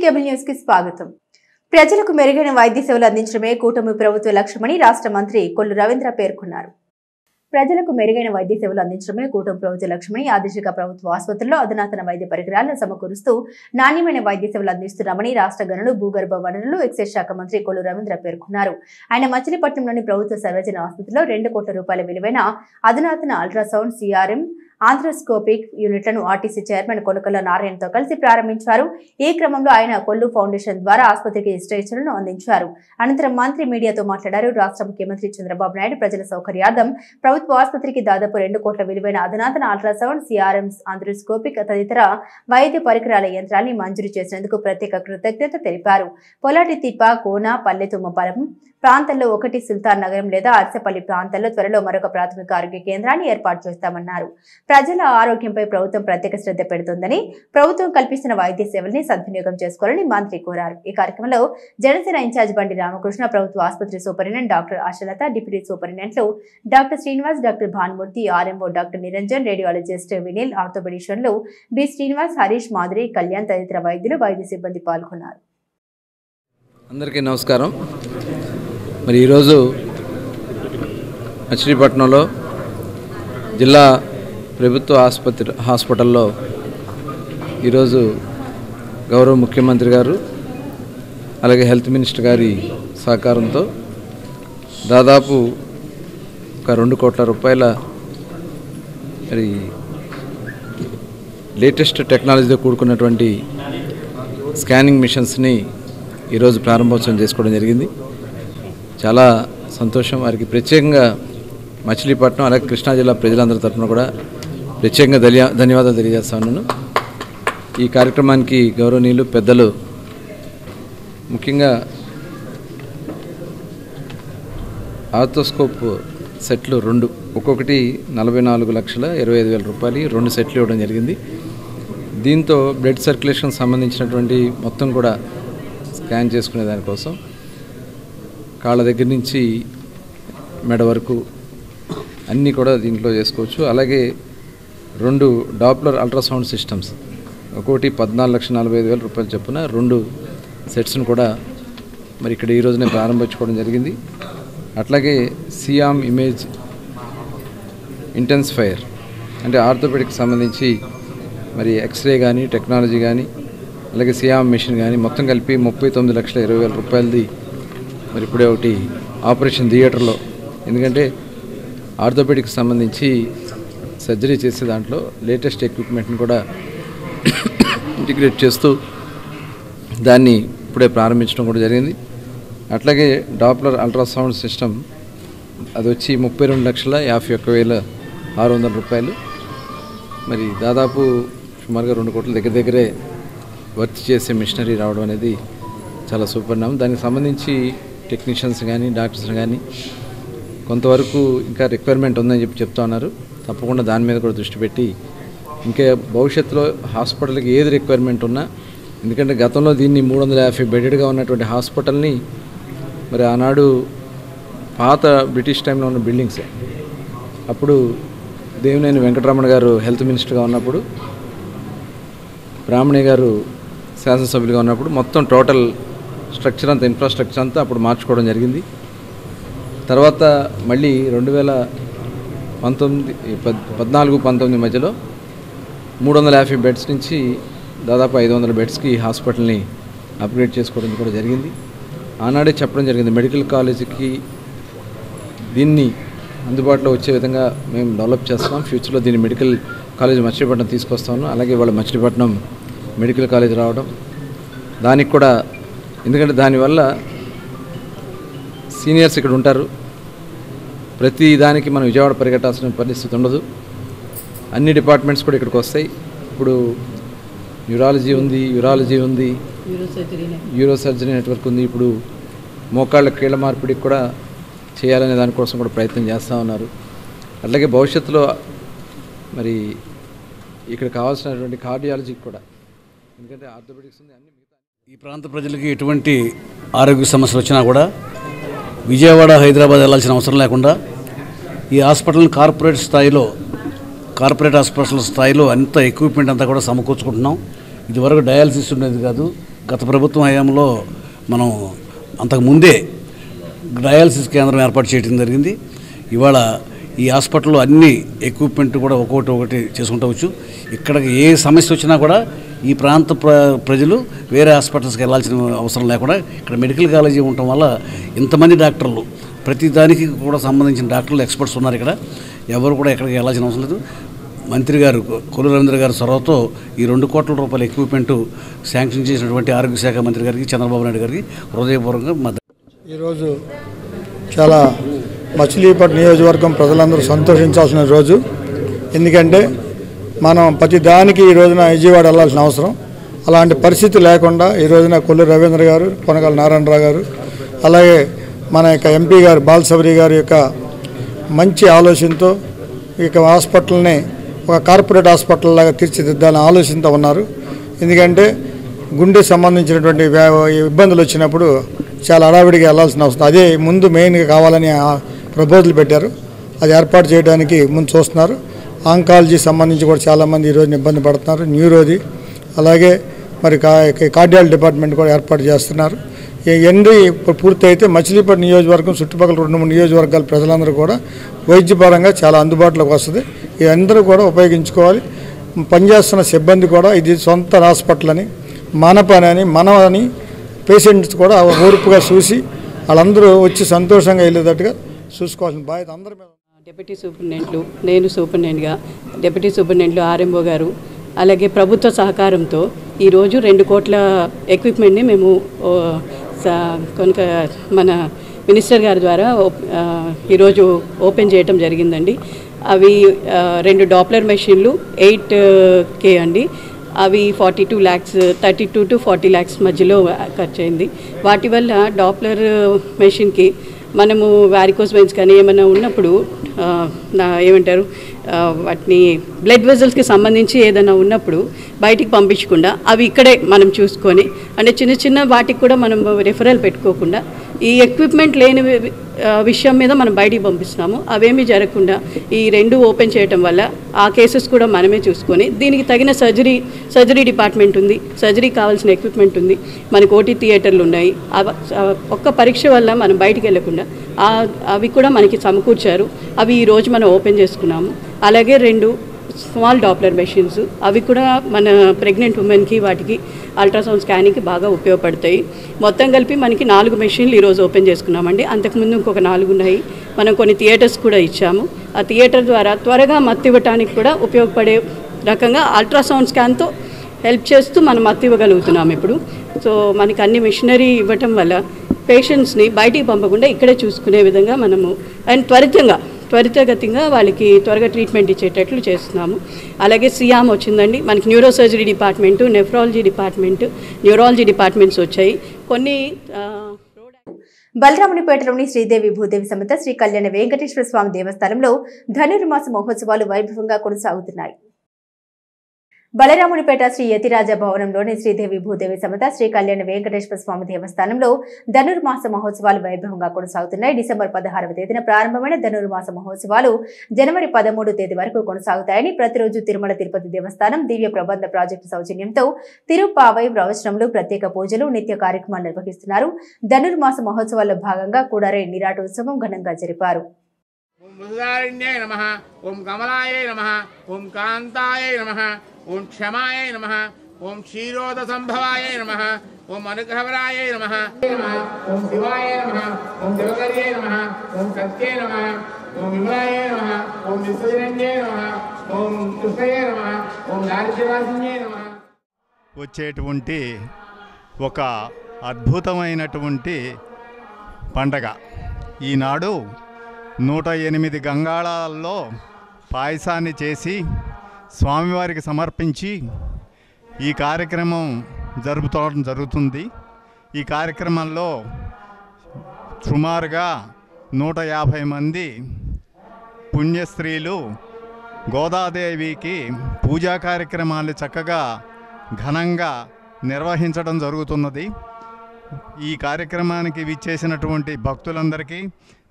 Cable news కి స్వాగతం. ప్రజలకు మెరుగైన వైద్య సేవలు అందించడమే కూటమి ప్రభుత్వ లక్ష్యమని రాష్ట్ర మంత్రి కొల్లు రవీంద్ర పేర్కొన్నారు. ప్రజలకు మెరుగైన వైద్య సేవలు అందించడమే కూటమి ప్రభుత్వ లక్ష్యమని ఆ దిశగా ప్రభుత్వ ఆసుపత్రుల్లో అధునాతన వైద్య పరికరాలను సమకూరుస్తూ నాణ్యమైన వైద్య సేవలు అందిస్తున్నామని రాష్ట్ర గనులు భూగర్భ వనరులు ఎక్సైజ్ శాఖ మంత్రి కొల్లు రవీంద్ర పేర్కొన్నారు. ఆయన మచిలీపట్నంలోని ప్రభుత్వ సర్వజన ఆసుపత్రిలో 2 కోట్ల రూపాయల విలువైన అధునాతన అల్ట్రాసౌండ్ సిఆర్ఎం ఆంథ్రోస్కోపిక్ యూనిట్లను ఆర్టీసీ చైర్మన్ కొనకల్ల నారాయణతో కలిసి ప్రారంభించారు. ఈ క్రమంలో ఆయన కొల్లు ఫౌండేషన్ ద్వారా ఆసుపత్రికి స్ట్రెచర్లను అందించారు. అనంతరం మంత్రి మీడియాతో మాట్లాడారు. రాష్ట్ర ముఖ్యమంత్రి చంద్రబాబు నాయుడు ప్రజల సౌకర్యార్థం ప్రభుత్వ ఆసుపత్రికి దాదాపు 2 కోట్ల విలువైన అధునాతన అల్ట్రాసౌండ్ సిఆర్ఎం ఆంథ్రోస్కోపిక్ తదితర వైద్య పరికరాల యంత్రాన్ని మంజూరు చేసినందుకు ప్రత్యేక కృతజ్ఞత తెలిపారు. పొలాటి తిప్ప కోన పల్లెతుమ్మపాలెం ప్రాంతాల్లో 1 సుల్తాన్ నగరం లేదా అర్సపల్లి ప్రాంతాల్లో త్వరలో మరొక ప్రాథమిక ఆరోగ్య కేంద్రాన్ని ఏర్పాటు చేస్తామన్నారు. ప్రజల ఆరోగ్యంపై ప్రభుత్వం ప్రత్యేక శ్రద్ధ పెడుతుందని, ప్రభుత్వం కల్పిస్తున్న వైద్య సేవల్ని సద్వినియోగం చేసుకోవాలని మంత్రి కోరారు. ఈ కార్యక్రమంలో జనసేన ఇన్ఛార్జ్ బండి రామకృష్ణ, ప్రభుత్వ ఆసుపత్రి సూపరింటెండెంట్ డాక్టర్ ఆశలత, డిప్యూటీ సూపరింటెండెంట్లు doctor Srinivas, doctor Bhanumurthy, RMO doctor Niranjan, radiologist Vineel, ఆర్థోపెడిషియన్లు బి శ్రీనివాస్, హరీష్, మాధురి, కళ్యాణ్ తదితర వైద్యులు, వైద్య సిబ్బంది పాల్గొన్నారు. అందరికీ నమస్కారం. మరి ఈరోజు మచిలీపట్నంలో జిల్లా ప్రభుత్వ హాస్పిటల్లో ఈరోజు గౌరవ ముఖ్యమంత్రి గారు అలాగే హెల్త్ మినిస్టర్ గారి సహకారంతో దాదాపు ఒక 2 కోట్ల రూపాయల మరి లేటెస్ట్ టెక్నాలజీతో కూడుకున్నటువంటి స్కానింగ్ మిషన్స్ని ఈరోజు ప్రారంభోత్సవం చేసుకోవడం జరిగింది. చాలా సంతోషం. వారికి ప్రత్యేకంగా మచిలీపట్నం అలాగే కృష్ణా జిల్లా ప్రజలందరి తరఫున కూడా ప్రత్యేకంగా ధన్యవాదాలు తెలియజేస్తున్నాను. ఈ కార్యక్రమానికి గౌరవనీయులు పెద్దలు, ముఖ్యంగా ఆర్థోస్కోప్ సెట్లు 2 ఒక్కొక్కటి 44,25,000 రూపాయలు 2 సెట్లు ఇవ్వడం జరిగింది. దీంతో బ్లడ్ సర్క్యులేషన్ సంబంధించినటువంటి మొత్తం కూడా స్కాన్ చేసుకునే దానికోసం కాళ్ళ దగ్గర నుంచి మెడ వరకు అన్నీ కూడా దీంట్లో చేసుకోవచ్చు. అలాగే 2 డాప్లర్ అల్ట్రాసౌండ్ సిస్టమ్స్ ఒక్కొక్కటి 14,45,000 రూపాయలు చొప్పున 2 సెట్స్ను కూడా మరి ఇక్కడ ఈ రోజునే ప్రారంభించుకోవడం జరిగింది. అట్లాగే సియామ్ ఇమేజ్ ఇంటెన్సిఫైయర్ అంటే ఆర్థోపెడిక్ సంబంధించి మరి ఎక్స్రే కానీ టెక్నాలజీ కానీ అలాగే సియామ్ మిషన్ కానీ మొత్తం కలిపి 39,20,000 రూపాయలది మరి ఇప్పుడే ఒకటి ఆపరేషన్ థియేటర్లో, ఎందుకంటే ఆర్థోపెడిక్కి సంబంధించి సర్జరీ చేసే దాంట్లో లేటెస్ట్ ఎక్విప్మెంట్ని కూడా ఇంటిగ్రేట్ చేస్తూ దాన్ని ఇప్పుడే ప్రారంభించడం కూడా జరిగింది. అట్లాగే డాప్లర్ అల్ట్రాసౌండ్ సిస్టమ్ అది వచ్చి 32,51,600 రూపాయలు. మరి దాదాపు సుమారుగా 2 కోట్ల దగ్గరే వర్క్ చేసే మిషనరీ రావడం అనేది చాలా సూపర్నామం. దానికి సంబంధించి టెక్నీషియన్స్ కానీ డాక్టర్స్ కానీ కొంతవరకు ఇంకా రిక్వైర్మెంట్ ఉందని చెప్తా ఉన్నారు. తప్పకుండా దాని మీద కూడా దృష్టి పెట్టి ఇంకా భవిష్యత్తులో హాస్పిటల్కి ఏది రిక్వైర్మెంట్ ఉన్నా, ఎందుకంటే గతంలో దీన్ని 350 బెడెడ్గా ఉన్నటువంటి హాస్పిటల్ని మరి ఆనాడు పాత బ్రిటిష్ టైంలో ఉన్న బిల్డింగ్సే, అప్పుడు దేవినేని వెంకటరమణ గారు హెల్త్ మినిస్టర్గా ఉన్నప్పుడు, బ్రాహ్మణి గారు శాసనసభ్యులుగా ఉన్నప్పుడు మొత్తం టోటల్ స్ట్రక్చర్ అంతా ఇన్ఫ్రాస్ట్రక్చర్ అంతా అప్పుడు మార్చుకోవడం జరిగింది. తర్వాత మళ్ళీ 2014-19 మధ్యలో 350 బెడ్స్ నుంచి దాదాపు 500 బెడ్స్కి హాస్పిటల్ని అప్గ్రేడ్ చేసుకోవడం కూడా జరిగింది. ఆనాడే చెప్పడం జరిగింది, మెడికల్ కాలేజీకి దీన్ని అందుబాటులో వచ్చే విధంగా మేము డెవలప్ చేస్తున్నాం, ఫ్యూచర్లో దీన్ని మెడికల్ కాలేజ్ మచిలీపట్నం తీసుకొస్తాను. అలాగే వాళ్ళ మచిలీపట్నం మెడికల్ కాలేజ్ రావడం దానికి కూడా, ఎందుకంటే దానివల్ల సీనియర్స్ ఇక్కడ ఉంటారు, ప్రతి దానికి మనం విజయవాడ పరిగెట్టాల్సిన పరిస్థితి ఉండదు. అన్ని డిపార్ట్మెంట్స్ కూడా ఇక్కడికి వస్తాయి. ఇప్పుడు న్యూరాలజీ ఉంది, యూరాలజీ ఉంది, యూరో సర్జరీ నెట్వర్క్ ఉంది. ఇప్పుడు మోకాళ్ళ కీళ్ళ మార్పిడికి కూడా చేయాలనే దానికోసం కూడా ప్రయత్నం చేస్తూ ఉన్నారు. అట్లాగే భవిష్యత్తులో మరి ఇక్కడ కావాల్సినటువంటి కార్డియాలజీకి కూడా, ఎందుకంటే ఆర్థోపెడిక్స్ ఉంది. అన్ని ఈ ప్రాంత ప్రజలకి ఎటువంటి ఆరోగ్య సమస్యలు వచ్చినా కూడా విజయవాడ, హైదరాబాద్ వెళ్ళాల్సిన అవసరం లేకుండా ఈ హాస్పిటల్ని కార్పొరేట్ హాస్పిటల్ స్థాయిలో అంత ఎక్విప్మెంట్ అంతా కూడా సమకూర్చుకుంటున్నాం. ఇదివరకు డయాలసిస్ ఉండేది కాదు, గత ప్రభుత్వం హయాంలో మనం అంతకుముందే డయాలసిస్ కేంద్రం ఏర్పాటు చేయడం జరిగింది. ఇవాళ ఈ హాస్పిటల్లో అన్ని ఎక్విప్మెంట్ కూడా ఒకటి చేసుకుంటవచ్చు. ఇక్కడికి ఏ సమస్య వచ్చినా కూడా ఈ ప్రాంత ప్రజలు వేరే హాస్పిటల్స్కి వెళ్ళాల్సిన అవసరం లేకుండా ఇక్కడ మెడికల్ కాలేజీ ఉండటం వల్ల ఇంతమంది డాక్టర్లు, ప్రతి దానికి కూడా సంబంధించిన డాక్టర్లు, ఎక్స్పర్ట్స్ ఉన్నారు ఇక్కడ. ఎవరు కూడా ఎక్కడికి వెళ్ళాల్సిన అవసరం లేదు. మంత్రి గారు కొల్లు రవీంద్ర గారి చొరవతో ఈ 2 కోట్ల రూపాయల ఎక్విప్మెంట్ శాంక్షన్ చేసినటువంటి ఆరోగ్య శాఖ మంత్రి గారికి, చంద్రబాబు నాయుడు గారికి హృదయపూర్వకంగా మద్దతు. ఈరోజు చాలా మచిలీపట్నం నియోజకవర్గం ప్రజలందరూ సంతోషించాల్సిన రోజు. ఎందుకంటే మనం ప్రతి దానికి ఈ రోజున విజయవాడ వెళ్ళాల్సిన అవసరం, అలాంటి పరిస్థితి లేకుండా ఈ రోజున కొల్లు రవీంద్ర గారు, కొనగల నారాయణరావు గారు, అలాగే మన యొక్క ఎంపీ గారు బాలశబరి గారి యొక్క మంచి ఆలోచనతో ఈ హాస్పిటల్ని ఒక కార్పొరేట్ హాస్పిటల్ లాగా తీర్చిదిద్దాలని ఆలోచనతో ఉన్నారు. ఎందుకంటే గుండె సంబంధించినటువంటి ఇబ్బందులు వచ్చినప్పుడు చాలా హడావిడిగా వెళ్ళాల్సిన అవసరం, అదే ముందు మెయిన్గా కావాలని ప్రపోజల్ పెట్టారు. అది ఏర్పాటు చేయడానికి ముందు చూస్తున్నారు. ఆంకాలజీ సంబంధించి కూడా చాలామంది ఈరోజు ఇబ్బంది పడుతున్నారు. న్యూరోది, అలాగే మరి కార్డియాలజీ డిపార్ట్మెంట్ కూడా ఏర్పాటు చేస్తున్నారు. ఇవన్నీ పూర్తయితే మచిలీపట్నం నియోజకవర్గం చుట్టుపక్కల 2-3 నియోజకవర్గాల ప్రజలందరూ కూడా వైద్యపరంగా చాలా అందుబాటులోకి వస్తుంది. ఇదందరూ కూడా ఉపయోగించుకోవాలి. పనిచేస్తున్న సిబ్బంది కూడా ఇది సొంత హాస్పిటల్ అని, మన పని అని, మనని పేషెంట్స్ కూడా ఓర్పుగా చూసి వాళ్ళందరూ వచ్చి సంతోషంగా వెళ్ళేటట్టుగా చూసుకోవాల్సిన బాధ్యత అందరి మీద. డిప్యూటీ సూపరింటెండెంట్లు, నేను సూపరింటెండెంట్గా, డిప్యూటీ సూపరింటెండెంట్లు ఆర్ఎంఓ గారు, అలాగే ప్రభుత్వ సహకారంతో ఈరోజు 2 కోట్ల ఎక్విప్మెంట్ని మేము కనుక మన మినిస్టర్ గారి ద్వారా ఈరోజు ఓపెన్ చేయటం జరిగిందండి. అవి 2 డాప్లర్ మెషిన్లు 8K అండి. అవి 42 lakhs, 32 to 40 lakhs మధ్యలో ఖర్చు అయింది. వాటి వల్ల డాప్లర్ మెషిన్కి మనము వారికోస్ వెయిన్స్ కానీ ఏమైనా ఉన్నప్పుడు ఏమంటారు వాటిని బ్లడ్ వెజల్స్కి సంబంధించి ఏదైనా ఉన్నప్పుడు బయటికి పంపించకుండా అవి ఇక్కడే మనం చూసుకొని, అంటే చిన్న చిన్న వాటికి కూడా మనం రెఫరల్ పెట్టుకోకుండా ఈ ఎక్విప్మెంట్ లేని విషయం మీద మనం బయటికి పంపిస్తున్నాము. అవేమీ జరగకుండా ఈ 2 ఓపెన్ చేయటం వల్ల ఆ కేసెస్ కూడా మనమే చూసుకొని దీనికి తగిన సర్జరీ డిపార్ట్మెంట్ ఉంది, సర్జరీ కావాల్సిన ఎక్విప్మెంట్ ఉంది, మనకు ఓటీ థియేటర్లు ఉన్నాయి. ఒక్క పరీక్ష వల్ల మనం బయటికి వెళ్ళకుండా అవి కూడా మనకి సమకూర్చారు. అవి ఈరోజు మనం ఓపెన్ చేసుకున్నాము. అలాగే 2 స్మాల్ డాప్లర్ మెషిన్స్, అవి కూడా మన ప్రెగ్నెంట్ ఉమెన్కి వాటికి అల్ట్రాసౌండ్ స్కానింగ్కి బాగా ఉపయోగపడతాయి. మొత్తం కలిపి మనకి 4 మెషిన్లు ఈరోజు ఓపెన్ చేసుకున్నామండి. అంతకుముందు ఇంకొక 4 ఉన్నాయి. మనం కొన్ని థియేటర్స్ కూడా ఇచ్చాము. ఆ థియేటర్ ద్వారా త్వరగా మత్తు ఇవ్వటానికి కూడా ఉపయోగపడే రకంగా అల్ట్రాసౌండ్ స్కాన్తో హెల్ప్ చేస్తూ మనం మత్తు ఇవ్వగలుగుతున్నాం ఇప్పుడు. సో మనకి అన్ని మెషినరీ ఇవ్వటం వల్ల పేషెంట్స్ని బయటికి పంపకుండా ఇక్కడే చూసుకునే విధంగా మనము అండ్ త్వరితగతిగా వాళ్ళకి త్వరగా ట్రీట్మెంట్ ఇచ్చేటట్లు చేస్తున్నాము. అలాగే సియామ్ వచ్చిందండి. మనకి neuro surgery department, nephrology department, neurology departments వచ్చాయి. కొన్ని బలరామునిపేటలోని శ్రీదేవి భూదేవి సమేత శ్రీ కళ్యాణ వెంకటేశ్వర స్వామి దేవస్థానంలో ధనుర్మాస మహోత్సవాలు వైభవంగా కొనసాగుతున్నాయి. బలరామునిపేట శ్రీ యతిరాజ భవనంలోని శ్రీదేవి భూదేవి సమేత శ్రీ కళ్యాణ వెంకటేశ్వర స్వామి దేవస్థానంలో ధనుర్మాస మహోత్సవాలు వైభవంగా కొనసాగుతున్నాయి. డిసెంబర్ 16వ తేదీన ప్రారంభమైన ధనుర్మాస మహోత్సవాలు జనవరి 13వ తేదీ వరకు కొనసాగుతాయని ప్రతిరోజు తిరుమల తిరుపతి దేవస్థానం దివ్య ప్రబంధ ప్రాజెక్టు సౌజన్యంతో తిరుపావై ప్రవచనములు, ప్రత్యేక పూజలు, నిత్య కార్యక్రమాలు నిర్వహిస్తున్నారు. ధనుర్మాస మహోత్సవాల్లో భాగంగా కూడరే నిరాటోత్సవం ఘనంగా జరిపారు. ఓం బృహదారణ్యాయ నమః, ఓం కమలాయ నమః, ఓం కాంతాయ నమః, ఓం క్షమాయ నమః, ఓం క్షీరోద సంభవాయ నమః, ఓం అనుగ్రహవరాయ నమః, ఓం శివాయ నమః, ఓం దేవకర్యే నమః, ఓం సత్యే నమః, ఓం విమలాయ నమః, ఓం విశ్వజన్యే నమః, ఓం కృష్ణయే నమః, ఓం దారిద్ర్యవాసిన్యే నమః. వచ్చేటువంటి ఒక అద్భుతమైనటువంటి పండగ. ఈనాడు 108 గంగాళాల్లో పాయసాన్ని చేసి స్వామివారికి సమర్పించి ఈ కార్యక్రమం జరుగుతుంది. ఈ కార్యక్రమంలో సుమారుగా 150 మంది పుణ్యస్త్రీలు గోదాదేవికి పూజా కార్యక్రమాలు చక్కగా ఘనంగా నిర్వహించడం జరుగుతున్నది. ఈ కార్యక్రమానికి విచ్చేసినటువంటి భక్తులందరికీ,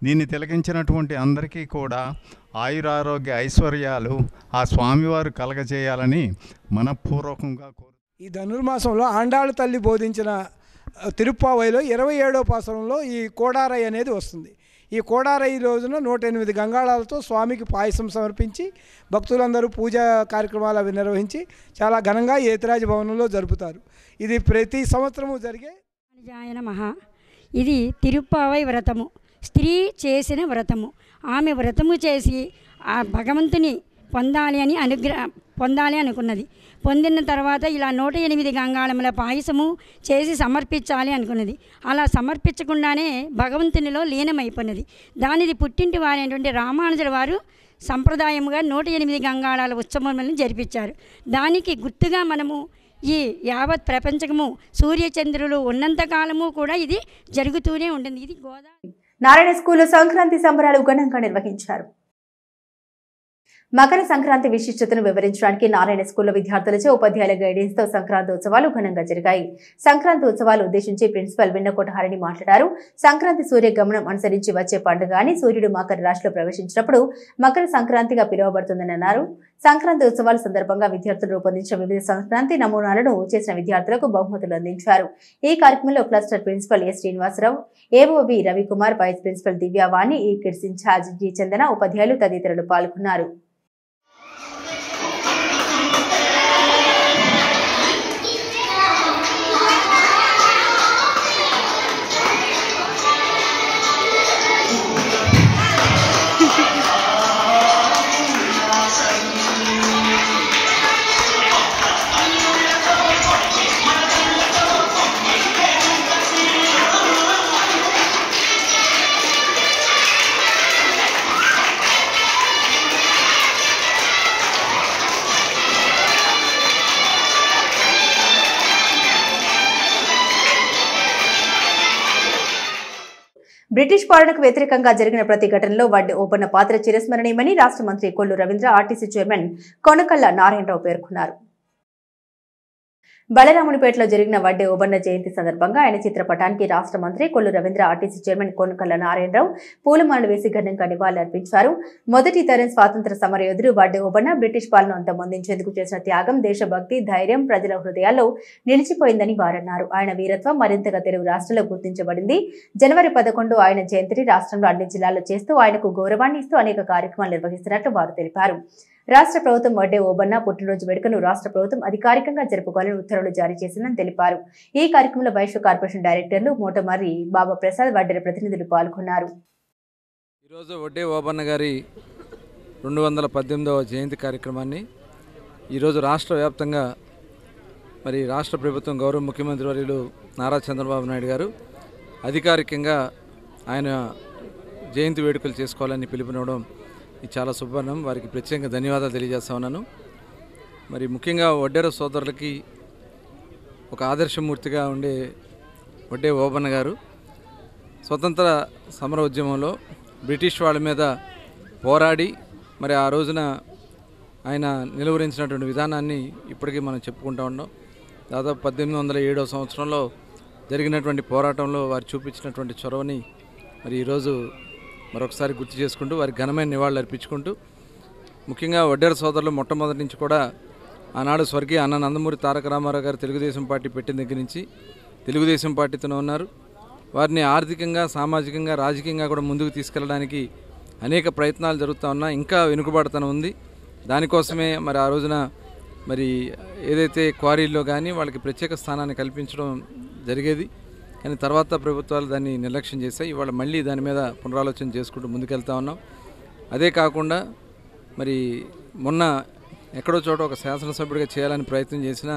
దీన్ని తిలకించినటువంటి అందరికీ కూడా ఆయురారోగ్య ఐశ్వర్యాలు ఆ స్వామివారు కలగజేయాలని మనపూర్వకంగా ఈ ధనుర్మాసంలో ఆండాళ్ళ తల్లి బోధించిన తిరుప్పావైలో 27వ పాసరంలో ఈ కోడారై అనేది వస్తుంది. ఈ కోడారై రోజున 108 గంగాళాలతో స్వామికి పాయసం సమర్పించి భక్తులందరూ పూజా కార్యక్రమాలు అవి నిర్వహించి చాలా ఘనంగా ఏతిరాజ భవనంలో జరుపుతారు. ఇది ప్రతి సంవత్సరము జరిగే మహా. ఇది తిరుప్పావై వ్రతము, స్త్రీ చేసిన వ్రతము. ఆమె వ్రతము చేసి ఆ భగవంతుని పొందాలి అనుకున్నది. పొందిన తర్వాత ఇలా 108 గంగాళముల పాయసము చేసి సమర్పించాలి అనుకున్నది. అలా సమర్పించకుండానే భగవంతునిలో లీనమైపోయినది. దానిది పుట్టింటి వారైనటువంటి రామానుజుల వారు సంప్రదాయముగా 108 గంగాళాల ఉత్సవములను జరిపించారు. దానికి గుర్తుగా మనము ఈ యావత్ ప్రపంచము సూర్యచంద్రులు ఉన్నంతకాలము కూడా ఇది జరుగుతూనే ఉంటుంది. ఇది గోదావరి నారాయణ స్కూల్లో సంక్రాంతి సంబరాలు ఘనంగా నిర్వహించారు. మకర సంక్రాంతి విశిష్టతను వివరించడానికి నారాయణ స్కూల్లో విద్యార్థులచే ఉపాధ్యాయుల గైడెన్స్ తో సంక్రాంతి ఉత్సవాలు ఘనంగా జరిగాయి. సంక్రాంతి ఉత్సవాలు ఉద్దేశించి ప్రిన్సిపల్ విన్నకోట హరిణి మాట్లాడారు. సంక్రాంతి సూర్యగమనం అనుసరించి వచ్చే పండుగ అని సూర్యుడు మకర రాశిలో ప్రవేశించినప్పుడు మకర సంక్రాంతిగా పిలువబడుతుందని అన్నారు. సంక్రాంతి ఉత్సవాల సందర్భంగా విద్యార్థులు రూపొందించిన వివిధ సంక్రాంతి నమూనాలను చేసిన విద్యార్థులకు బహుమతులు అందించారు. ఈ కార్యక్రమంలో cluster principal S Srinivasarao, AOB Ravikumar, vice principal Divyavani, ఈ కిడ్స్ ఇన్ఛార్జ్ జి చందన, ఉపాధ్యాయులు తదితరులు పాల్గొన్నారు. బ్రిటిష్ పాలనకు వ్యతిరేకంగా జరిగిన ప్రతి ఘటనలో వడ్డే ఓబన్న పాత్ర చిరస్మరణీయమని రాష్ట్ర మంత్రి కొల్లు రవీంద్ర, ఆర్టీసీ చైర్మన్ కొనకళ్ళ నారాయణరావు పేర్కొన్నారు. బలరామునిపేటలో జరిగిన వడ్డే ఓబన్న జయంతి సందర్భంగా ఆయన చిత్రపటానికి రాష్ట్ర మంత్రి కొల్లు రవీంద్ర, ఆర్టీసీ చైర్మన్ కొనకళ్ళ నారాయణరావు పూలమాలలు వేసి ఘనంగా నివాళులర్పించారు. మొదటి తరం స్వాతంత్ర సమరయోధుడు వడ్డే ఓబన్న బ్రిటిష్ పాలన అంతమొందించేందుకు చేసిన త్యాగం, దేశభక్తి, ధైర్యం ప్రజల హృదయాల్లో నిలిచిపోయిందని వారన్నారు. ఆయన వీరత్వం మరింతగా తెలుగు రాష్ట్రాల్లో గుర్తించబడింది. జనవరి 11 ఆయన జయంతిని రాష్ట్రంలో అన్ని జిల్లాల్లో చేస్తూ ఆయనకు గౌరవాన్ని ఇస్తూ అనేక కార్యక్రమాలు నిర్వహిస్తున్నట్లు వారు తెలిపారు. రాష్ట్ర ప్రభుత్వం వడ్డే ఓబన్న పుట్టినరోజు వేడుకను రాష్ట్ర ప్రభుత్వం అధికారికంగా జరుపుకోవాలని ఉత్తర్వులు జారీ చేసిందని తెలిపారు. ఈ కార్యక్రమంలో వైశ్య కార్పొరేషన్ డైరెక్టర్లు మోటమర్రి బాబా ప్రసాద్, వడ్డేర ప్రతినిధులు పాల్గొన్నారు. ఈరోజు వడ్డే ఓబన్న గారి 218వ జయంతి కార్యక్రమాన్ని ఈరోజు రాష్ట్ర వ్యాప్తంగా మరి రాష్ట్ర ప్రభుత్వం గౌరవ ముఖ్యమంత్రి వర్యులు నారా చంద్రబాబు నాయుడు గారు అధికారికంగా ఆయన జయంతి వేడుకలు చేసుకోవాలని పిలుపునివ్వడం ఇది చాలా శుభవర్ణం. వారికి ప్రత్యేకంగా ధన్యవాదాలు తెలియజేస్తా ఉన్నాను. మరి ముఖ్యంగా వడ్డేర సోదరులకి ఒక ఆదర్శమూర్తిగా ఉండే వడ్డే ఓబన్న గారు స్వతంత్ర సమర ఉద్యమంలో బ్రిటిష్ వాళ్ళ మీద పోరాడి మరి ఆ రోజున ఆయన నిలువరించినటువంటి విధానాన్ని ఇప్పటికీ మనం చెప్పుకుంటూ ఉన్నాం. దాదాపు 1807వ సంవత్సరంలో జరిగినటువంటి పోరాటంలో వారు చూపించినటువంటి చొరవని మరి ఈరోజు మరొకసారి గుర్తు చేసుకుంటూ వారికి ఘనమైన నివాళులు అర్పించుకుంటూ ముఖ్యంగా వడ్డేర సోదరులు మొట్టమొదటి నుంచి కూడా ఆనాడు స్వర్గీయ అన్న నందమూరి తారక రామారావు గారు తెలుగుదేశం పార్టీ పెట్టిన దగ్గర నుంచి తెలుగుదేశం పార్టీతోనే ఉన్నారు. వారిని ఆర్థికంగా, సామాజికంగా, రాజకీయంగా కూడా ముందుకు తీసుకెళ్ళడానికి అనేక ప్రయత్నాలు జరుగుతూ ఉన్నా ఇంకా వెనుకబాటుతనం ఉంది. దానికోసమే మరి ఆ రోజున మరి ఏదైతే క్వారీల్లో కానీ వాళ్ళకి ప్రత్యేక స్థానాన్ని కల్పించడం జరిగేది. కానీ తర్వాత ప్రభుత్వాలు దాన్ని నిర్లక్ష్యం చేశాయి. ఇవాళ మళ్ళీ దాని మీద పునరాలోచన చేసుకుంటూ ముందుకెళ్తా ఉన్నాం. అదే కాకుండా మరి మొన్న ఎక్కడో చోట ఒక శాసనసభ్యుడిగా చేయాలని ప్రయత్నం చేసినా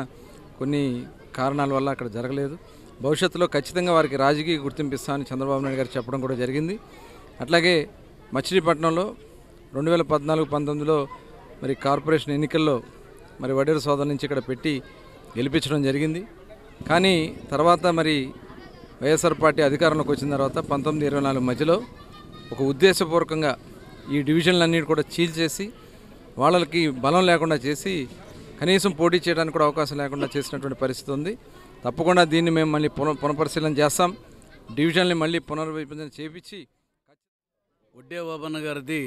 కొన్ని కారణాల వల్ల అక్కడ జరగలేదు. భవిష్యత్తులో ఖచ్చితంగా వారికి రాజకీయ గుర్తింపు ఇస్తామని చంద్రబాబు నాయుడు గారు చెప్పడం కూడా జరిగింది. అట్లాగే మచిలీపట్నంలో 2014-19లో మరి కార్పొరేషన్ ఎన్నికల్లో మరి వడ్డేర సోదరు నుంచి ఇక్కడ పెట్టి గెలిపించడం జరిగింది. కానీ తర్వాత మరి వైఎస్ఆర్ పార్టీ అధికారంలోకి వచ్చిన తర్వాత 1924 మధ్యలో ఒక ఉద్దేశపూర్వకంగా ఈ డివిజన్లన్నిటి కూడా చీల్చేసి వాళ్ళకి బలం లేకుండా చేసి కనీసం పోటీ చేయడానికి కూడా అవకాశం లేకుండా చేసినటువంటి పరిస్థితి ఉంది. తప్పకుండా దీన్ని మేము మళ్ళీ పునఃపరిశీలన చేస్తాం. డివిజన్ని మళ్ళీ పునర్విభజన చేపించి వడ్డే ఓబన్న గారిది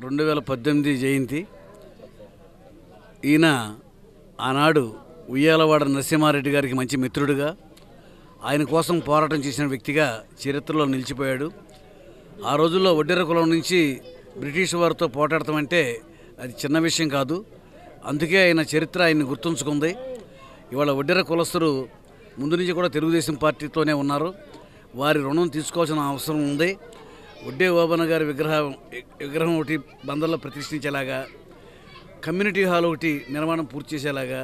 2018 జయంతి. ఈయన ఆనాడు ఉయ్యాలవాడ నరసింహారెడ్డి గారికి మంచి మిత్రుడిగా, ఆయన కోసం పోరాటం చేసిన వ్యక్తిగా చరిత్రలో నిలిచిపోయాడు. ఆ రోజుల్లో వడ్డెర కులం నుంచి బ్రిటిష్ వారితో పోరాడతామంటే అది చిన్న విషయం కాదు. అందుకే ఆయన చరిత్ర ఆయన్ని గుర్తుంచుకుంది. ఇవాళ వడ్డెర కులస్తులు ముందు నుంచి కూడా తెలుగుదేశం పార్టీతోనే ఉన్నారు. వారి రుణం తీసుకోవాల్సిన అవసరం ఉంది. వడ్డే ఓబన్న గారి విగ్రహం ఒకటి బందర్లో ప్రతిష్ఠించేలాగా, కమ్యూనిటీ హాల్ ఒకటి నిర్మాణం పూర్తి చేసేలాగా,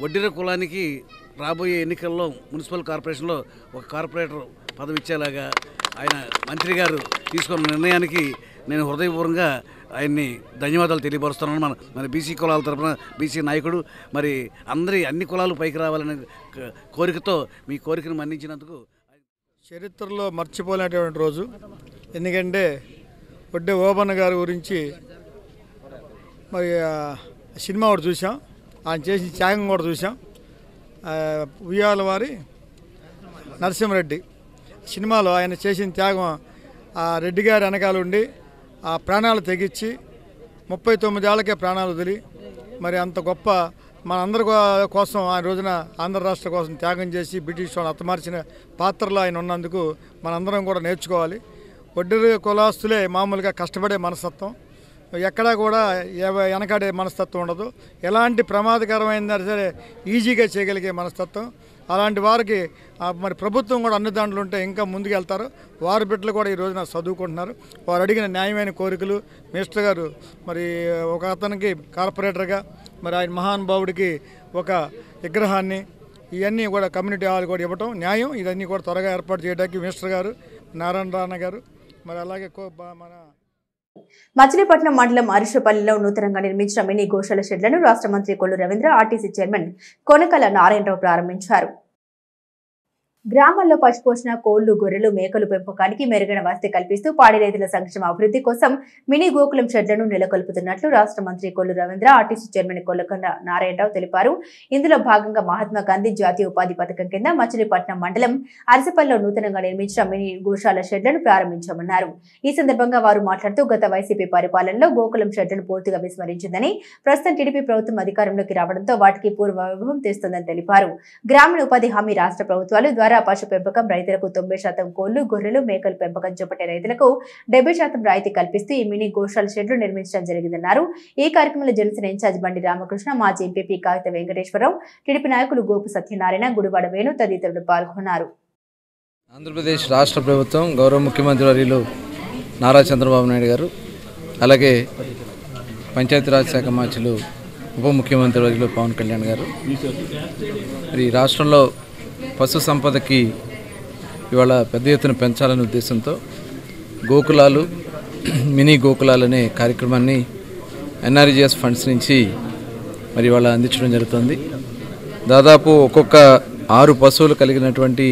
వడ్డెర కులానికి రాబోయే ఎన్నికల్లో మున్సిపల్ కార్పొరేషన్లో ఒక కార్పొరేటర్ పదవి ఇచ్చేలాగా ఆయన మంత్రి గారు తీసుకున్న నిర్ణయానికి నేను హృదయపూర్వకంగా ఆయన్ని ధన్యవాదాలు తెలియపరుస్తున్నాను. మన బీసీ కులాల తరఫున బీసీ నాయకుడు, మరి అన్ని కులాలు పైకి రావాలనే కోరికతో మీ కోరికను మన్నించినందుకు చరిత్రలో మర్చిపోలేనటువంటి రోజు. ఎందుకంటే వడ్డే ఓబన్న గారి గురించి మరి సినిమా కూడా చూసాం, ఆయన చేసిన త్యాగం కూడా చూసాం. ఉయ్యాలవారి నరసింహారెడ్డి సినిమాలో ఆయన చేసిన త్యాగం, ఆ రెడ్డి గారి వెనకాల ఉండి ఆ ప్రాణాలు తెగించి 39 ఏళ్ళకే ప్రాణాలు వదిలి మరి అంత గొప్ప మనందరి కోసం ఆ రోజున ఆంధ్ర రాష్ట్ర కోసం త్యాగం చేసి బ్రిటిష్ వాళ్ళు హతమార్చిన పాత్రలో ఆయన ఉన్నందుకు మనందరం కూడా నేర్చుకోవాలి. వడ్డెర కులాస్తులే మామూలుగా కష్టపడే మనస్తత్వం, ఎక్కడా కూడా వెనకాడే మనస్తత్వం ఉండదు. ఎలాంటి ప్రమాదకరమైందా సరే ఈజీగా చేయగలిగే మనస్తత్వం. అలాంటి వారికి మరి ప్రభుత్వం కూడా అన్ని దాంట్లో ఉంటే ఇంకా ముందుకు వెళ్తారు. వారి బిడ్డలు కూడా ఈ రోజున చదువుకుంటున్నారు. వారు అడిగిన న్యాయమైన కోరికలు మినిస్టర్ గారు మరి ఒక అతనికి కార్పొరేటర్గా, మరి ఆయన మహానుభావుడికి ఒక విగ్రహాన్ని, ఇవన్నీ కూడా కమ్యూనిటీ హాల్ కూడా ఇవ్వటం న్యాయం. ఇవన్నీ కూడా త్వరగా ఏర్పాటు చేయడానికి మినిస్టర్ గారు, నారాయణ రాణ గారు, మరి అలాగే మన మచిలీపట్నం మండలం అరిషపల్లిలో నూతనంగా నిర్మించిన మినీ గోశాల షెడ్లను రాష్ట్ర మంత్రి కొల్లు రవీంద్ర, ఆర్టీసీ చైర్మన్ కొనకల నారాయణరావు ప్రారంభించారు. గ్రామాల్లో పశుపోషణ, కోళ్లు, గొర్రెలు, మేకలు పెంపకానికి మెరుగైన వసతి కల్పిస్తూ పాడి రైతుల సంక్షేమ అభివృద్ధి కోసం మినీ గోకులం షెడ్లను నెలకొల్పుతున్నట్లు రాష్ట్ర మంత్రి కొల్లు రవీంద్ర, ఆర్టీసీ చైర్మన్ కొల్లకొండ నారాయణరావు తెలిపారు. ఇందులో భాగంగా మహాత్మా గాంధీ జాతీయ ఉపాధి పథకం కింద మచిలీపట్నం మండలం అరిసపల్లిలో నూతనంగా నిర్మించిన మినీ గోశాల షెడ్లను ప్రారంభించామన్నారు. ఈ సందర్భంగా వారు మాట్లాడుతూ గత వైసీపీ పరిపాలనలో గోకులం షెడ్లను పూర్తిగా విస్మరించిందని, ప్రస్తుతం టీడీపీ ప్రభుత్వం అధికారంలోకి రావడంతో వాటికి పూర్వ వైభవం తెస్తుందని తెలిపారు. గ్రామీణ ఉపాధి హామీ రాష్ట్ర ప్రభుత్వాలు ద్వారా పశు పెంపకం రైతులకు 90% కోళ్లు, గొర్రెలు, మేకలు పెంపకం చేపట్టే రైతులకు 70% రాయితీ కల్పిస్తూ ఈ మినీ గోశాల షెడ్లు నిర్మించడం జరిగిందన్నారు. ఈ కార్యక్రమంలో జనసేన ఇన్ఛార్జ్ బండి రామకృష్ణ, మాజీ ఎంపీ కాగిత వెంకటేశ్వరరావు, టీడీపీ నాయకులు గోపు సత్యనారాయణ, గుడివాడ వేణు తదితరులు పాల్గొన్నారు. ఆంధ్రప్రదేశ్ రాష్ట్ర ప్రభుత్వం గౌరవ ముఖ్యమంత్రి వర్యులు నారా చంద్రబాబు నాయుడు గారు, అలాగే పంచాయతీరాజ్ శాఖ మంత్రులు ఉప ముఖ్యమంత్రి వర్యులు పవన్ కళ్యాణ్ గారు ఈ రాష్ట్రంలో పశు సంపదకి ఇవాళ పెద్ద ఎత్తున పెంచాలనే ఉద్దేశంతో గోకులాలు, మినీ గోకులాలు అనే కార్యక్రమాన్ని ఎన్ఆర్జీఎస్ ఫండ్స్ నుంచి మరి ఇవాళ అందించడం జరుగుతుంది. దాదాపు ఒక్కొక్క 6 పశువులు కలిగినటువంటి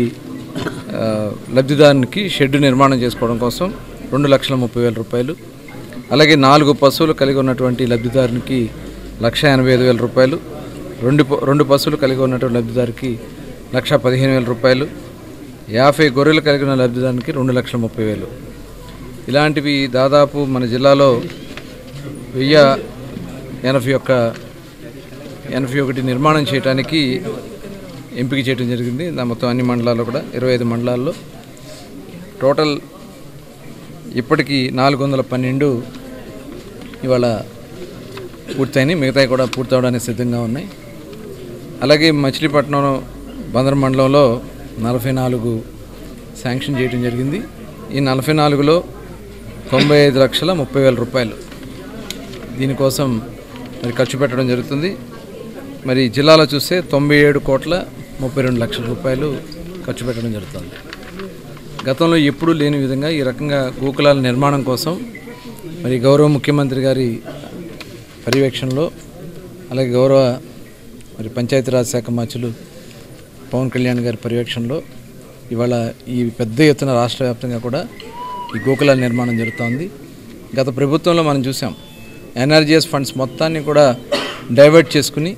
లబ్ధిదారునికి షెడ్ నిర్మాణం చేసుకోవడం కోసం 2,30,000 రూపాయలు, అలాగే 4 పశువులు కలిగి ఉన్నటువంటి లబ్ధిదారునికి 1,85,000 రూపాయలు, 2 పశువులు కలిగి ఉన్నటువంటి లబ్ధిదారికి 1,15,000 రూపాయలు, 50 గొర్రెలు కలిగిన లబ్ధిదారునికి 2,30,000. ఇలాంటివి దాదాపు మన జిల్లాలో 1081 నిర్మాణం చేయడానికి ఎంపిక చేయడం జరిగింది. మొత్తం అన్ని మండలాల్లో కూడా 25 మండలాల్లో టోటల్ ఇప్పటికీ 412 ఇవాళ పూర్తయినాయి. మిగతాయి కూడా పూర్తవడానికి సిద్ధంగా ఉన్నాయి. అలాగే మచిలీపట్నం బందర్ మండలంలో 44 శాంక్షన్ చేయడం జరిగింది. ఈ 44లో 95,30,000 రూపాయలు దీనికోసం మరి ఖర్చు పెట్టడం జరుగుతుంది. మరి జిల్లాలో చూస్తే 97,32,00,000 రూపాయలు ఖర్చు పెట్టడం జరుగుతుంది. గతంలో ఎప్పుడూ లేని విధంగా ఈ రకంగా గోకులాల నిర్మాణం కోసం మరి గౌరవ ముఖ్యమంత్రి గారి పర్యవేక్షణలో, అలాగే గౌరవ మరి పంచాయతీరాజ్ శాఖ మంత్రులు పవన్ కళ్యాణ్ గారి పర్యవేక్షణలో ఇవాళ ఈ పెద్ద ఎత్తున రాష్ట్ర వ్యాప్తంగా కూడా ఈ గోకులాల నిర్మాణం జరుగుతోంది. గత ప్రభుత్వంలో మనం చూసాం, ఎన్ఆర్జీఎస్ ఫండ్స్ మొత్తాన్ని కూడా డైవర్ట్ చేసుకుని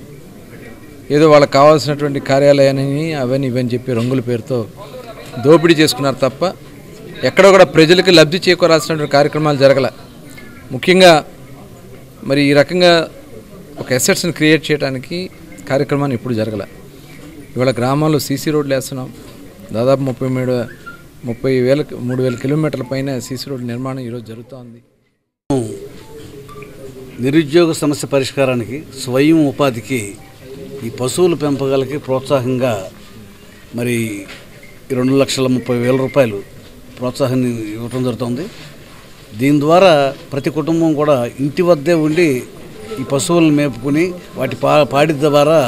ఏదో వాళ్ళకి కావాల్సినటువంటి కార్యాలయాన్ని అవన్నీ ఇవని చెప్పి రంగుల పేరుతో దోపిడీ చేసుకున్నారు తప్ప ఎక్కడో కూడా ప్రజలకు లబ్ధి చేకూరాల్సినటువంటి కార్యక్రమాలు జరగల. ముఖ్యంగా మరి ఈ రకంగా ఒక అసెట్స్ని క్రియేట్ చేయడానికి కార్యక్రమాన్ని ఇప్పుడు జరగలే. ఇవాళ గ్రామాల్లో సీసీ రోడ్లు వేస్తున్నాం. దాదాపు 3,000 కిలోమీటర్ల పైన సీసీ రోడ్డు నిర్మాణం ఈరోజు జరుగుతోంది. నిరుద్యోగ సమస్య పరిష్కారానికి, స్వయం ఉపాధికి, ఈ పశువుల పెంపకాలకి ప్రోత్సాహంగా మరి 2,30,000 రూపాయలు ప్రోత్సాహాన్ని ఇవ్వటం జరుగుతుంది. దీని ద్వారా ప్రతి కుటుంబం కూడా ఇంటి వద్దే ఉండి ఈ పశువులను మేపుకుని వాటి పాడి ద్వారా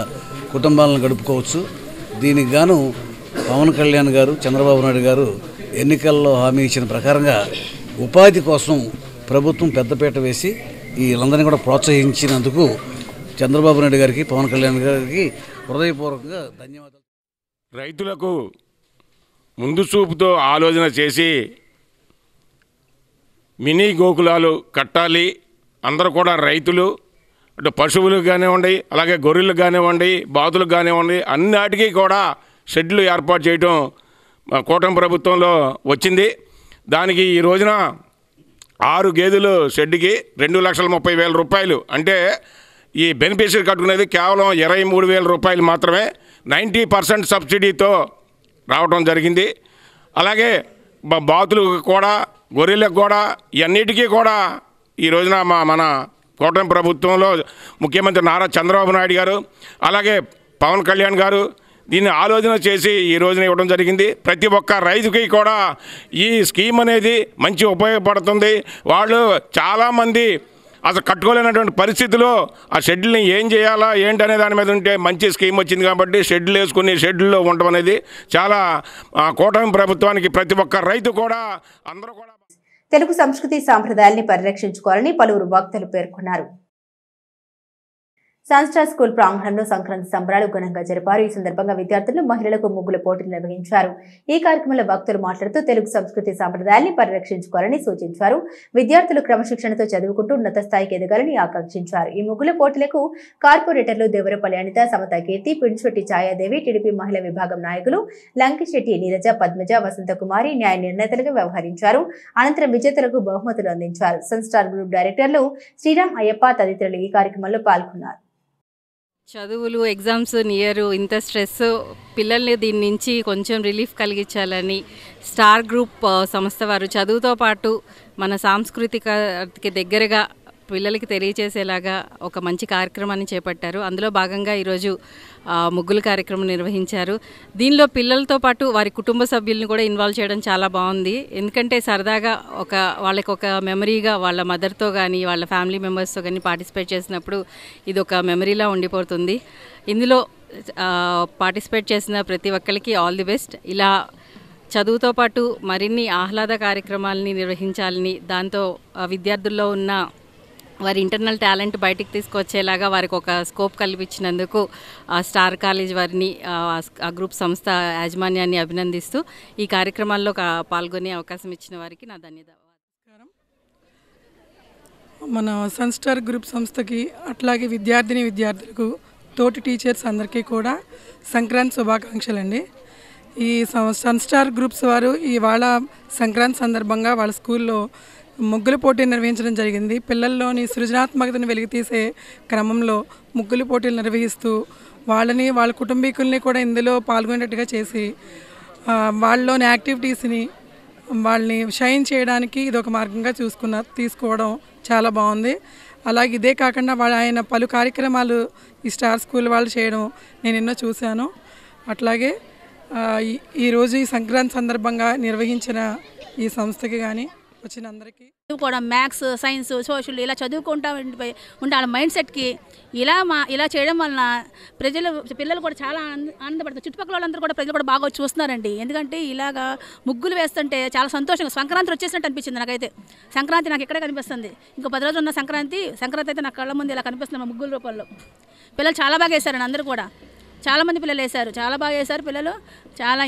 కుటుంబాలను గడుపుకోవచ్చు. దీనికి గాను పవన్ కళ్యాణ్ గారు, చంద్రబాబు నాయుడు గారు ఎన్నికల్లో హామీ ఇచ్చిన ప్రకారంగా ఉపాధి కోసం ప్రభుత్వం పెద్దపీట వేసి వీళ్ళందరినీ కూడా ప్రోత్సహించినందుకు చంద్రబాబు నాయుడు గారికి, పవన్ కళ్యాణ్ గారికి హృదయపూర్వకంగా ధన్యవాదాలు. రైతులకు ముందు చూపుతో ఆలోచన చేసి మినీ గోకులాలు కట్టాలి. అందరూ కూడా రైతులు, అటు పశువులకు కానివ్వండి, అలాగే గొర్రెలకు కానివ్వండి, బాతులకు కానివ్వండి, అన్నిటికీ కూడా షెడ్లు ఏర్పాటు చేయడం కూటమి ప్రభుత్వంలో వచ్చింది. దానికి ఈ రోజున 6 గేదెలు షెడ్కి 2,30,000 రూపాయలు, అంటే ఈ బెనిఫిషరీ కట్టుకునేది కేవలం 23,000 రూపాయలు మాత్రమే 90% సబ్సిడీతో రావడం జరిగింది. అలాగే బాతులకు కూడా, గొర్రెలకు కూడా, ఇవన్నిటికీ కూడా ఈ రోజున మన కూటమి ప్రభుత్వంలో ముఖ్యమంత్రి నారా చంద్రబాబు నాయుడు గారు, అలాగే పవన్ కళ్యాణ్ గారు దీన్ని ఆలోచన చేసి ఈ రోజున ఇవ్వడం జరిగింది. ప్రతి ఒక్క రైతుకి కూడా ఈ స్కీమ్ అనేది మంచి ఉపయోగపడుతుంది. వాళ్ళు చాలామంది అసలు కట్టుకోలేనటువంటి పరిస్థితిలో ఆ షెడ్యూల్ని ఏం చేయాలా ఏంటనే దాని మీద ఉంటే మంచి స్కీమ్ వచ్చింది కాబట్టి షెడ్యూల్ వేసుకుని షెడ్యూల్లో ఉండడం అనేది చాలా కూటమి ప్రభుత్వానికి ప్రతి ఒక్క రైతు కూడా అందరూ కూడా తెలుగు సంస్కృతి సాంప్రదాయాల్ని పరిరక్షించుకోవాలని పలువురు వక్తలు పేర్కొన్నారు. సన్స్టార్ స్కూల్ ప్రాంగణంలో సంక్రాంతి సంబరాలు ఘనంగా జరిపారు. ఈ సందర్భంగా విద్యార్థులు, మహిళలకు ముగ్గుల పోటీలు నిర్వహించారు. ఈ కార్యక్రమంలో వక్తలు మాట్లాడుతూ తెలుగు సంస్కృతి సాంప్రదాయాల్ని పరిరక్షించుకోవాలని సూచించారు. విద్యార్థులు క్రమశిక్షణతో చదువుకుంటూ ఉన్నత స్థాయికి ఎదగాలని ఆకాంక్షించారు. ఈ ముగ్గుల పోటీలకు కార్పొరేటర్లు దేవరపల్లి అనిత, సమత కీర్తి, పిడిశెట్టి ఛాయాదేవి, టీడీపీ మహిళా విభాగం నాయకులు లంకిశెట్టి నీరజ, పద్మజ, వసంతకుమారి న్యాయ నిర్ణేతలుగా వ్యవహరించారు. అనంతరం విజేతలకు బహుమతులు అందించారు. సన్స్టార్ గ్రూప్ డైరెక్టర్లు శ్రీరామ్, అయ్యప్ప తదితరులు ఈ కార్యక్రమంలో పాల్గొన్నారు. చదువులు, ఎగ్జామ్స్ నియర్, ఇంత స్ట్రెస్, పిల్లల్ని దీని నుంచి కొంచెం రిలీఫ్ కలిగించాలని స్టార్ గ్రూప్ సంస్థ వారు చదువుతో పాటు మన సాంస్కృతికకి దగ్గరగా పిల్లలకి తెలియచేసేలాగా ఒక మంచి కార్యక్రమాన్ని చేపట్టారు. అందులో భాగంగా ఈరోజు ముగ్గుల కార్యక్రమం నిర్వహించారు. దీనిలో పిల్లలతో పాటు వారి కుటుంబ సభ్యులను కూడా ఇన్వాల్వ్ చేయడం చాలా బాగుంది. ఎందుకంటే సరదాగా వాళ్ళకి ఒక మెమరీగా వాళ్ళ మదర్తో కానీ వాళ్ళ ఫ్యామిలీ మెంబర్స్తో కానీ పార్టిసిపేట్ చేసినప్పుడు ఇది ఒక మెమరీలా ఉండిపోతుంది. ఇందులో పార్టిసిపేట్ చేసిన ప్రతి ఒక్కరికి ఆల్ ది బెస్ట్. ఇలా చదువుతో పాటు మరిన్ని ఆహ్లాద కార్యక్రమాలని నిర్వహించాలని, దాంతో విద్యార్థుల్లో ఉన్న వారి ఇంటర్నల్ టాలెంట్ బయటికి తీసుకొచ్చేలాగా వారికి ఒక స్కోప్ కల్పించినందుకు స్టార్ కాలేజ్ వారిని, ఆ గ్రూప్ సంస్థ యాజమాన్యాన్ని అభినందిస్తూ ఈ కార్యక్రమాల్లో పాల్గొనే అవకాశం ఇచ్చిన వారికి నా ధన్యవాదాలు. మన సన్స్టార్ గ్రూప్ సంస్థకి, అట్లాగే విద్యార్థులకు, తోటి టీచర్స్ అందరికీ కూడా సంక్రాంతి శుభాకాంక్షలు అండి. ఈ సన్స్టార్ గ్రూప్స్ వారు ఇవాళ సంక్రాంతి సందర్భంగా వాళ్ళ స్కూల్లో ముగ్గుల పోటీలు నిర్వహించడం జరిగింది. పిల్లల్లోని సృజనాత్మకతను వెలికితీసే క్రమంలో ముగ్గుల పోటీలు నిర్వహిస్తూ వాళ్ళని, వాళ్ళ కుటుంబీకుల్ని కూడా ఇందులో పాల్గొనేటట్టుగా చేసి వాళ్ళలోని యాక్టివిటీస్ని వాళ్ళని షైన్ చేయడానికి ఇది ఒక మార్గంగా తీసుకోవడం చాలా బాగుంది. అలాగే ఇదే కాకుండా ఆయన పలు కార్యక్రమాలు ఈ స్టార్ స్కూల్ వాళ్ళు చేయడం నేను ఎన్నో చూశాను. అట్లాగే ఈరోజు ఈ సంక్రాంతి సందర్భంగా నిర్వహించిన ఈ సంస్థకి కానీ వచ్చిన అందరికీ కూడా మ్యాథ్స్, సైన్స్, సోషల్ ఇలా చదువుకుంటూ ఉండాలి మైండ్ సెట్కి. ఇలా చేయడం వలన పిల్లలు కూడా చాలా ఆనందపడతారు. చుట్టుపక్కల వాళ్ళందరూ కూడా ప్రజలు కూడా బాగా చూస్తున్నారండి. ఎందుకంటే ఇలాగా ముగ్గులు వేస్తుంటే చాలా సంతోషంగా, సంక్రాంతి వచ్చేసినట్టు అనిపించింది నాకైతే. సంక్రాంతి నాకు ఇక్కడే కనిపిస్తుంది. ఇంకో 10 రోజులు ఉన్న సంక్రాంతి అయితే నా కళ్ళ ముందు ఇలా కనిపిస్తుంది మా ముగ్గుల రూపంలో. పిల్లలు చాలా బాగా వేశారండి. అందరూ కూడా చాలామంది పిల్లలు వేశారు, చాలా బాగా వేశారు పిల్లలు.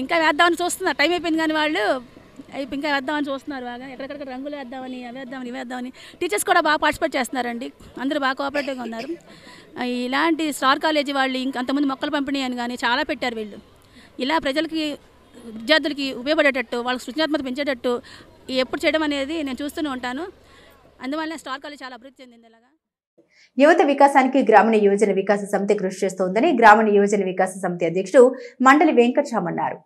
ఇంకా వేద్దామని చూస్తున్నారు. టైం అయిపోయింది కానీ వాళ్ళు ఇంకా వేద్దామని చూస్తున్నారు. బాగా ఎక్కడెక్కడ రంగులు వేద్దామని, అవి వేద్దామని. టీచర్స్ కూడా బాగా పార్టిసిపేట్ చేస్తున్నారండి. అందరూ బాగా కోఆపరేటివ్గా ఉన్నారు. ఇలాంటి స్టార్ కాలేజీ వాళ్ళు అంతమంది మొక్కలు పంపిణీ అని కానీ చాలా పెట్టారు వీళ్ళు. ఇలా ప్రజలకి, విద్యార్థులకి ఉపయోగపడేటట్టు, వాళ్ళకి సృజనాత్మకత పెంచేటట్టు ఎప్పుడు చేయడం అనేది నేను చూస్తూనే ఉంటాను. అందువల్ల స్టార్ కాలేజ్ చాలా అభివృద్ధి చెందింది. ఇలాగా యువత వికాసానికి గ్రామీణ యువజన వికాస సమితి కృషి చేస్తోందని గ్రామీణ యువజన వికాస సమితి అధ్యక్షుడు మండలి వెంకట్రామ్ అన్నారు.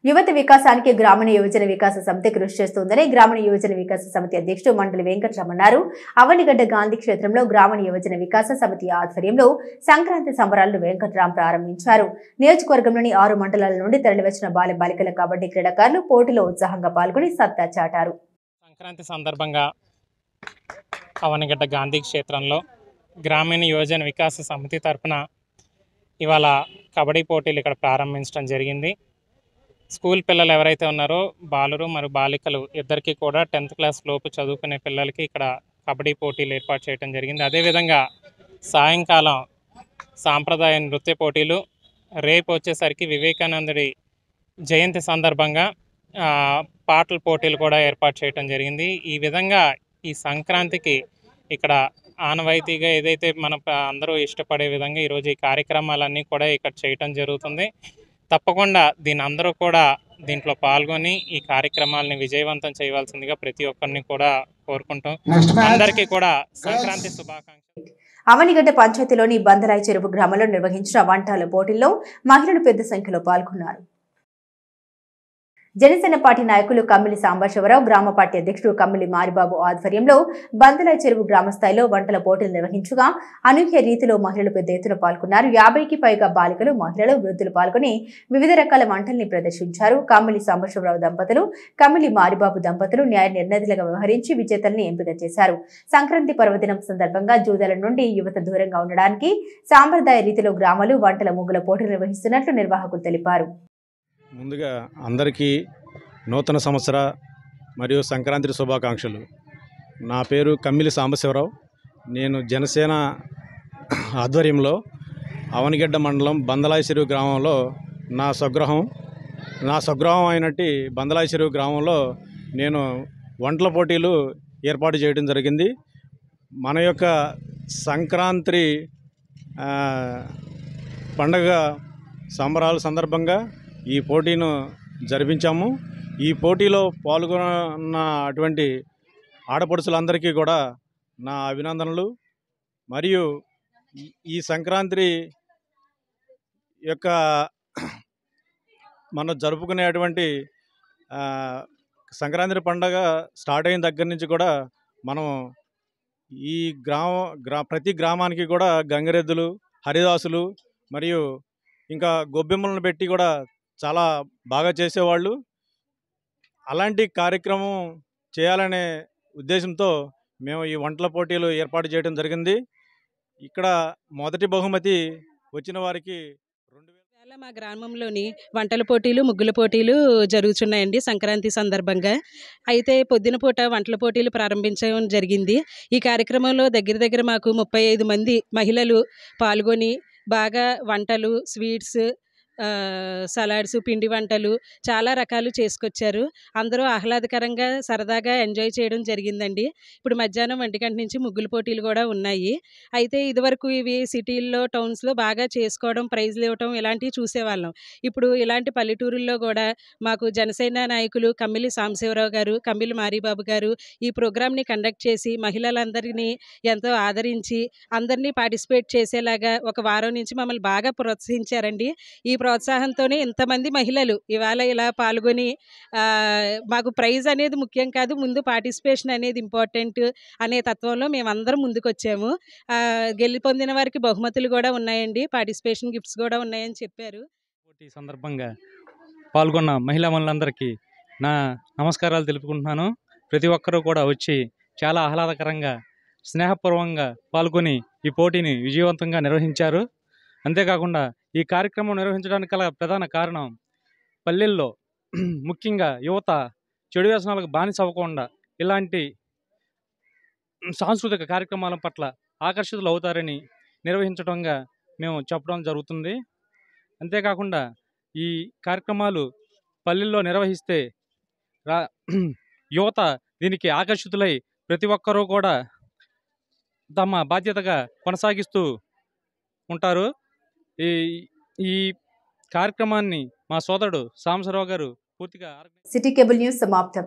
యువత వికాసానికి గ్రామీణ యువజన వికాస సమితి కృషి చేస్తోందని గ్రామీణ యువజన వికాస సమితి అధ్యక్షుడు మండలి వెంకట్రామ్ అన్నారు. అవనిగడ్డ గాంధీ క్షేత్రంలో గ్రామీణ యువజన వికాస సమితి ఆధ్వర్యంలో సంక్రాంతి సంబరాలను వెంకట్రామ్ ప్రారంభించారు. నియోజకవర్గంలోని 6 మండలాల నుండి తరలివచ్చిన బాలికల కబడ్డీ క్రీడాకారులు పోటీలో ఉత్సాహంగా పాల్గొని సత్తా చాటారు. సంక్రాంతి సందర్భంగా అవనిగడ్డ గాంధీ క్షేత్రంలో గ్రామీణ యువజన వికాస సమితి తరఫున ఇవాళ కబడ్డీ పోటీలు ఇక్కడ ప్రారంభించడం జరిగింది. స్కూల్ పిల్లలు ఎవరైతే ఉన్నారో బాలురు మరియు బాలికలు ఇద్దరికి కూడా 10th క్లాస్ లోపు చదువుకునే పిల్లలకి ఇక్కడ కబడ్డీ పోటీలు ఏర్పాటు చేయడం జరిగింది. అదేవిధంగా సాయంకాలం సాంప్రదాయ నృత్య పోటీలు, రేపు వచ్చేసరికి వివేకానందుడి జయంతి సందర్భంగా పాటల పోటీలు కూడా ఏర్పాటు చేయడం జరిగింది. ఈ విధంగా ఈ సంక్రాంతికి ఇక్కడ ఆనవాయితీగా ఏదైతే మన అందరూ ఇష్టపడే విధంగా ఈరోజు ఈ కార్యక్రమాలన్నీ కూడా ఇక్కడ చేయటం జరుగుతుంది. తప్పకుండా దీని అందరూ కూడా దీంట్లో పాల్గొని ఈ కార్యక్రమాలని విజయవంతం చేయవలసిందిగా ప్రతి ఒక్కరిని కూడా కోరుకుంటాం. అందరికీ కూడా సంక్రాంతి శుభాకాంక్షలు. అవనిగడ్డ పంచాయతీలోని బందరాయి చెరువు గ్రామంలో నిర్వహించిన వంటల పోటీల్లో మహిళలు పెద్ద సంఖ్యలో పాల్గొన్నారు. జనసేన పార్టీ నాయకులు కమ్మిలి సాంబశివరావు, గ్రామ పార్టీ అధ్యక్షుడు కమ్మిలి మారిబాబు ఆధ్వర్యంలో బందలాయి చెరువు గ్రామస్థాయిలో వంటల పోటీలు నిర్వహించగా అనూహ్య రీతిలో మహిళలు పెద్ద ఎత్తున పాల్గొన్నారు. 50కి పైగా బాలికలు, మహిళలు, వృద్ధులు పాల్గొని వివిధ రకాల వంటల్ని ప్రదర్శించారు. కమ్మిలి సాంబశివరావు దంపతులు, కమ్మిలి మారిబాబు దంపతులు న్యాయ నిర్ణేతలుగా వ్యవహరించి విజేతల్ని ఎంపిక చేశారు. సంక్రాంతి పర్వదినం సందర్భంగా జూదాల నుండి యువత దూరంగా ఉండడానికి సాంప్రదాయ రీతిలో గ్రామాలు వంటల ముగ్గుల పోటీలు నిర్వహిస్తున్నట్లు నిర్వాహకులు తెలిపారు. ముందుగా అందరికీ నూతన సంవత్సర మరియు సంక్రాంతి శుభాకాంక్షలు. నా పేరు కమ్మిలి సాంబశివరావు. నేను జనసేన ఆధ్వర్యంలో అవనిగడ్డ మండలం బందలాయి చెరువు గ్రామంలో నా స్వగృహం అయినట్టు బందలాయి చెరువు గ్రామంలో నేను వంటల పోటీలు ఏర్పాటు చేయడం జరిగింది. మన యొక్క సంక్రాంతి పండగ సంబరాల సందర్భంగా ఈ పోటీను జరిపించాము. ఈ పోటీలో పాల్గొన్న అటువంటి ఆడపడుచులందరికీ కూడా నా అభినందనలు. మరియు ఈ సంక్రాంతి యొక్క మనం జరుపుకునేటువంటి సంక్రాంతి పండగ స్టార్ట్ అయిన దగ్గర నుంచి కూడా మనం ఈ ప్రతి గ్రామానికి కూడా గంగిరెద్దులు, హరిదాసులు మరియు ఇంకా గొబ్బెమ్మలను పెట్టి కూడా చాలా బాగా చేసేవాళ్ళు. అలాంటి కార్యక్రమం చేయాలనే ఉద్దేశంతో మేము ఈ వంటల పోటీలు ఏర్పాటు చేయడం జరిగింది. ఇక్కడ మొదటి బహుమతి వచ్చిన వారికి మా గ్రామంలోని వంటల పోటీలు, ముగ్గుల పోటీలు జరుగుతున్నాయండి సంక్రాంతి సందర్భంగా. అయితే పొద్దున పూట వంటల పోటీలు ప్రారంభించడం జరిగింది. ఈ కార్యక్రమంలో దగ్గర మాకు 35 మంది మహిళలు పాల్గొని బాగా వంటలు, స్వీట్స్, సలాడ్స్, పిండి వంటలు చాలా రకాలు చేసుకొచ్చారు. అందరూ ఆహ్లాదకరంగా సరదాగా ఎంజాయ్ చేయడం జరిగిందండి. ఇప్పుడు మధ్యాహ్నం 1 గంట నుంచి ముగ్గుల పోటీలు కూడా ఉన్నాయి. అయితే ఇదివరకు ఇవి సిటీల్లో, టౌన్స్లో బాగా చేసుకోవడం, ప్రైజ్లు ఇవ్వడం ఇలాంటివి చూసేవాళ్ళం. ఇప్పుడు ఇలాంటి పల్లెటూరుల్లో కూడా మాకు జనసేన నాయకులు కమ్మిలి సాంబశివరావు గారు, కమ్మిలి మారిబాబు గారు ఈ ప్రోగ్రామ్ని కండక్ట్ చేసి మహిళలందరినీ ఎంతో ఆదరించి అందరినీ పార్టిసిపేట్ చేసేలాగా ఒక వారం నుంచి మమ్మల్ని బాగా ప్రోత్సహించారండి. ఈ ప్రోత్సాహంతోనే ఇంతమంది మహిళలు ఇవాళ ఇలా పాల్గొని మాకు ప్రైజ్ అనేది ముఖ్యం కాదు, ముందు పార్టిసిపేషన్ అనేది ఇంపార్టెంట్ అనే తత్వంలో మేమందరం ముందుకు వచ్చాము. గెలుపొందిన వారికి బహుమతులు కూడా ఉన్నాయండి, పార్టిసిపేషన్ గిఫ్ట్స్ కూడా ఉన్నాయని చెప్పారు. ఈ సందర్భంగా పాల్గొన్న మహిళా మనులందరికీ నా నమస్కారాలు తెలుపుకుంటున్నాను. ప్రతి ఒక్కరూ కూడా వచ్చి చాలా ఆహ్లాదకరంగా, స్నేహపూర్వకంగా పాల్గొని ఈ పోటీని విజయవంతంగా నిర్వహించారు. అంతేకాకుండా ఈ కార్యక్రమం నిర్వహించడానికి గల ప్రధాన కారణం పల్లెల్లో ముఖ్యంగా యువత చెడు వ్యసనాలకు బానిస అవ్వకుండా ఇలాంటి సాంస్కృతిక కార్యక్రమాల పట్ల ఆకర్షితులు అవుతారని నిర్వహించడంగా మేము చెప్పడం జరుగుతుంది. అంతేకాకుండా ఈ కార్యక్రమాలు పల్లెల్లో నిర్వహిస్తే యువత దీనికి ఆకర్షితులై ప్రతి ఒక్కరూ కూడా తమ బాధ్యతగా కొనసాగిస్తూ ఉంటారు. ఈ కార్యక్రమాన్ని మా సోదరుడు సాంబశివరావు గారు పూర్తిగా. సిటీ కేబుల్ న్యూస్ సమాప్తం.